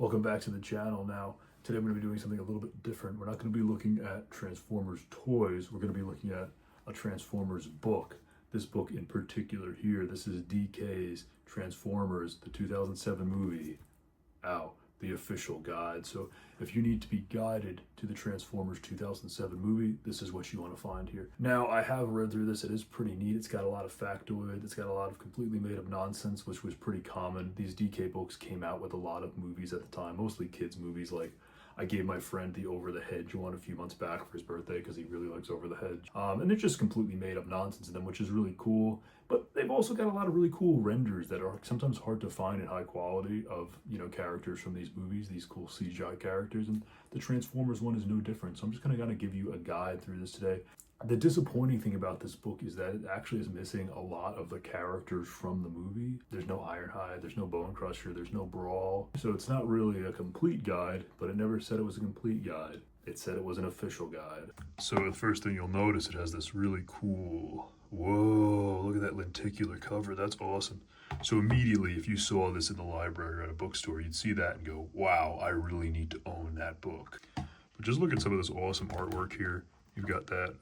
Welcome back to the channel. Now, today I'm going to be doing something a little bit different. We're not going to be looking at Transformers toys. We're going to be looking at a Transformers book. This book in particular here, this is DK's Transformers, the 2007 movie. Ow, the official guide. So if you need to be guided to the Transformers 2007 movie, this is what you want to find here. Now, I have read through this. It is pretty neat. It's got a lot of factoid. It's got a lot of completely made up nonsense, which was pretty common. These DK books came out with a lot of movies at the time, mostly kids movies. Like I gave my friend the Over the Hedge one a few months back for his birthday because he really likes Over the Hedge. And it's just completely made up nonsense in them, which is really cool. But they've also got a lot of really cool renders that are sometimes hard to find in high quality of, characters from these movies, these cool CGI characters. And the Transformers one is no different. So I'm just gonna give you a guide through this today. The disappointing thing about this book is that it actually is missing a lot of the characters from the movie. There's no Ironhide, there's no Bone Crusher, there's no Brawl. So it's not really a complete guide, but it never said it was a complete guide. It said it was an official guide. So the first thing you'll notice, it has this really cool, whoa, look at that lenticular cover. That's awesome. So immediately, if you saw this in the library or at a bookstore, you'd see that and go, wow, I really need to own that book. But just look at some of this awesome artwork here. You've got that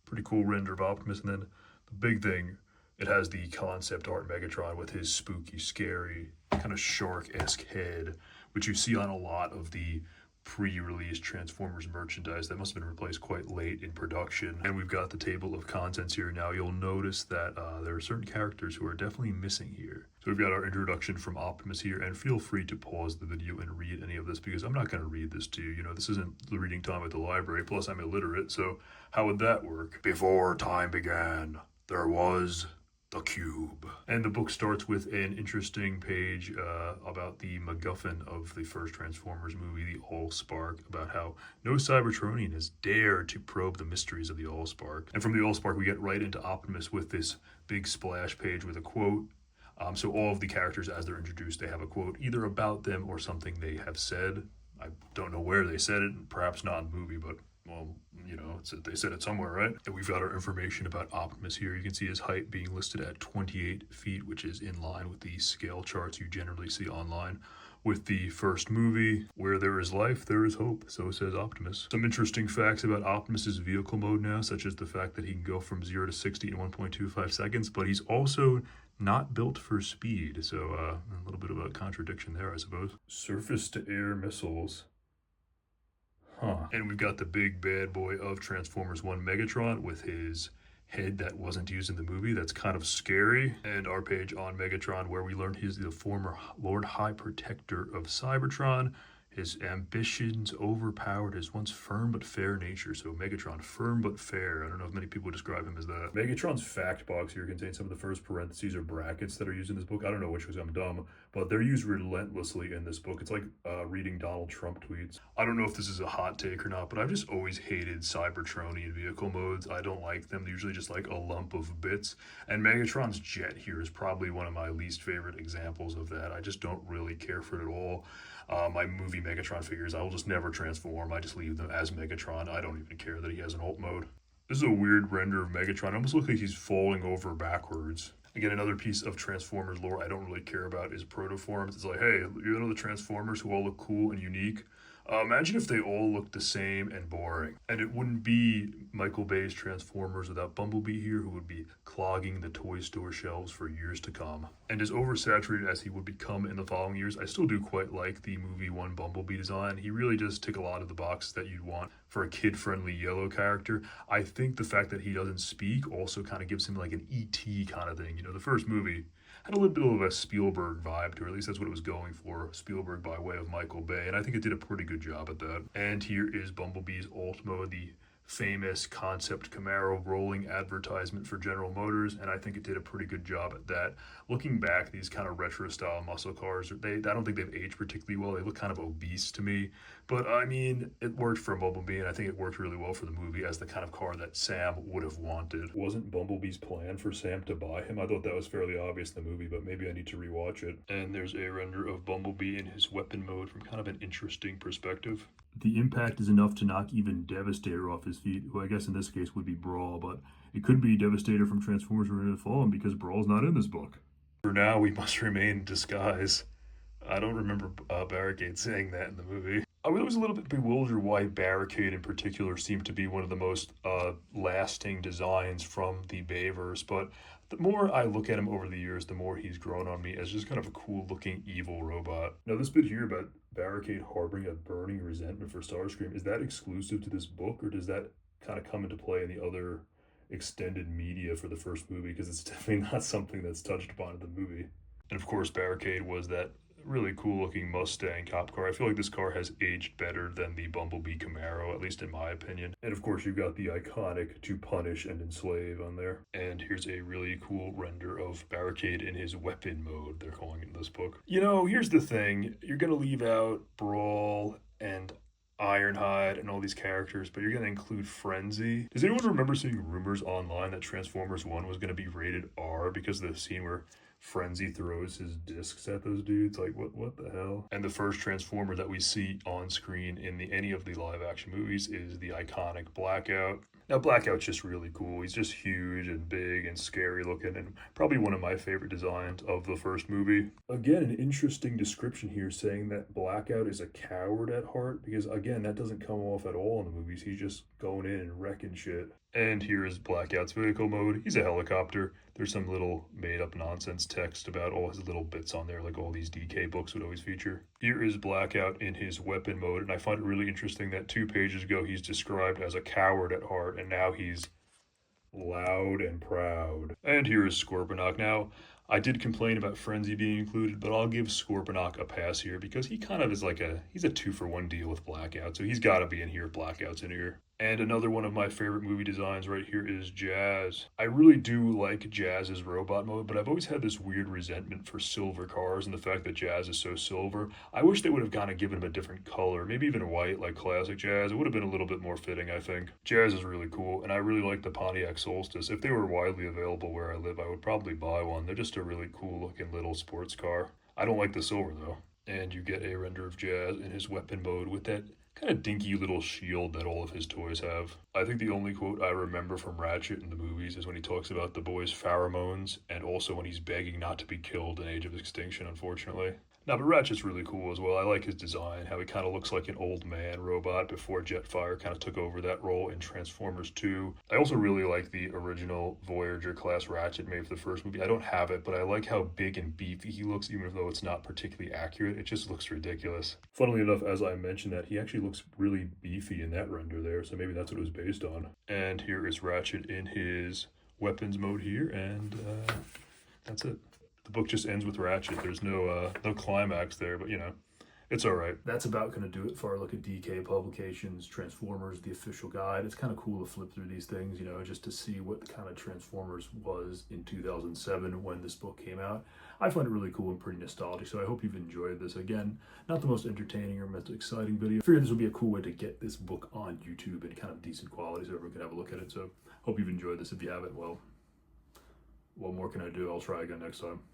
pretty cool render of Optimus, and then the big thing, it has the concept art Megatron with his spooky, scary, kind of shark-esque head, which you see on a lot of the pre-release Transformers merchandise that must have been replaced quite late in production. And we've got the table of contents here. Now you'll notice that there are certain characters who are definitely missing here. So we've got our introduction from Optimus here, and feel free to pause the video and read any of this because I'm not going to read this to you. This isn't the reading time at the library, plus I'm illiterate, so how would that work? Before time began, there was the cube. And the book starts with an interesting page about the MacGuffin of the first Transformers movie, the Allspark, about how no Cybertronian has dared to probe the mysteries of the Allspark. And from the Allspark, we get right into Optimus with this big splash page with a quote. So all of the characters, as they're introduced, they have a quote either about them or something they have said. I don't know where they said it, perhaps not in the movie, but well, they said it somewhere, right? And we've got our information about Optimus here. You can see his height being listed at 28 feet, which is in line with the scale charts you generally see online. With the first movie, where there is life, there is hope, so says Optimus. Some interesting facts about Optimus's vehicle mode now, such as the fact that he can go from 0 to 60 in 1.25 seconds, but he's also not built for speed, so a little bit of a contradiction there, I suppose. Surface-to-air missiles. And we've got the big bad boy of Transformers 1, Megatron, with his head that wasn't used in the movie. That's kind of scary. And our page on Megatron, where we learned he's the former Lord High Protector of Cybertron. His ambitions overpowered his once firm but fair nature. So Megatron, firm but fair. I don't know if many people describe him as that. Megatron's fact box here contains some of the first parentheses or brackets that are used in this book. I don't know which was, I'm dumb, but they're used relentlessly in this book. It's like reading Donald Trump tweets. I don't know if this is a hot take or not, but I've just always hated Cybertronian vehicle modes. I don't like them. They're usually just like a lump of bits. And Megatron's jet here is probably one of my least favorite examples of that. I just don't really care for it at all. My movie Megatron figures, I will just never transform. I just leave them as Megatron. I don't even care that he has an alt mode. This is a weird render of Megatron. It almost looks like he's falling over backwards. Again, another piece of Transformers lore I don't really care about is protoforms. It's like, hey, you know the Transformers who all look cool and unique? Imagine if they all looked the same and boring. And it wouldn't be Michael Bay's Transformers without Bumblebee here, who would be clogging the toy store shelves for years to come. And as oversaturated as he would become in the following years, I still do quite like the movie 1 Bumblebee design. He really does tick a lot of the boxes that you'd want for a kid-friendly yellow character. I think the fact that he doesn't speak also kind of gives him like an E.T. kind of thing. The first movie had a little bit of a Spielberg vibe to it. At least that's what it was going for. Spielberg by way of Michael Bay. And I think it did a pretty good job at that. And here is Bumblebee's alt mode, the famous concept Camaro rolling advertisement for General Motors, and I think it did a pretty good job at that. Looking back, these kind of retro style muscle cars, I don't think they've aged particularly well. They look kind of obese to me, but I mean, it worked for Bumblebee, and I think it worked really well for the movie as the kind of car that Sam would have wanted. Wasn't Bumblebee's plan for Sam to buy him? I thought that was fairly obvious in the movie, but maybe I need to rewatch it. And there's a render of Bumblebee in his weapon mode from kind of an interesting perspective. The impact is enough to knock even Devastator off his feet, who I guess in this case would be Brawl, but it could be Devastator from Transformers Reign of the Fallen because Brawl's not in this book. For now, we must remain in disguise. I don't remember Barricade saying that in the movie. I was a little bit bewildered why Barricade in particular seemed to be one of the most lasting designs from the Bayverse, but the more I look at him over the years, the more he's grown on me as just kind of a cool looking evil robot. Now, this bit here about Barricade harboring a burning resentment for Starscream, is that exclusive to this book, or does that kind of come into play in the other extended media for the first movie? Because it's definitely not something that's touched upon in the movie. And of course, Barricade was that really cool looking Mustang cop car. I feel like this car has aged better than the Bumblebee Camaro, at least in my opinion. And of course, you've got the iconic "to punish and enslave" on there. And here's a really cool render of Barricade in his weapon mode, they're calling it in this book. You know, here's the thing, you're gonna leave out Brawl and Ironhide and all these characters, but you're going to include Frenzy. Does anyone remember seeing rumors online that Transformers 1 was going to be rated R because of the scene where Frenzy throws his discs at those dudes? Like, what the hell? And the first Transformer that we see on screen in any of the live action movies is the iconic Blackout. Now, Blackout's just really cool. He's just huge and big and scary looking, and probably one of my favorite designs of the first movie. Again, an interesting description here saying that Blackout is a coward at heart, because again, that doesn't come off at all in the movies. He's just going in and wrecking shit. And here is Blackout's vehicle mode. He's a helicopter. There's some little made up nonsense text about all his little bits on there, like all these DK books would always feature. Here is Blackout in his weapon mode, and I find it really interesting that 2 pages ago he's described as a coward at heart, and now he's loud and proud. And here is Scorponok. Now, I did complain about Frenzy being included, but I'll give Scorponok a pass here because he kind of is like he's a 2-for-1 deal with Blackout, so he's got to be in here if Blackout's in here. And another one of my favorite movie designs right here is Jazz. I really do like Jazz's robot mode, but I've always had this weird resentment for silver cars and the fact that Jazz is so silver. I wish they would have kind of given him a different color, maybe even white like classic Jazz. It would have been a little bit more fitting, I think. Jazz is really cool, and I really like the Pontiac Solstice. If they were widely available where I live, I would probably buy one. They're just a really cool looking little sports car. I don't like the silver though. And you get a render of Jazz in his weapon mode with that kind of dinky little shield that all of his toys have. I think the only quote I remember from Ratchet in the movies is when he talks about the boy's pheromones, and also when he's begging not to be killed in Age of Extinction, unfortunately. Now, but Ratchet's really cool as well. I like his design, how he kind of looks like an old man robot before Jetfire kind of took over that role in Transformers 2. I also really like the original Voyager class Ratchet made for the first movie. I don't have it, but I like how big and beefy he looks, even though it's not particularly accurate. It just looks ridiculous. Funnily enough, as I mentioned that, he actually looks really beefy in that render there, so maybe that's what it was based on. And here is Ratchet in his weapons mode here, and that's it. The book just ends with Ratchet. There's no climax there, but you know, it's all right. That's about going to do it for our look at DK Publications, Transformers, the official guide. It's kind of cool to flip through these things, you know, just to see what the kind of Transformers was in 2007 when this book came out. I find it really cool and pretty nostalgic, so I hope you've enjoyed this. Again, not the most entertaining or most exciting video. I figured this would be a cool way to get this book on YouTube in kind of decent quality so everyone can have a look at it. So hope you've enjoyed this. If you haven't, well, what more can I do? I'll try again next time.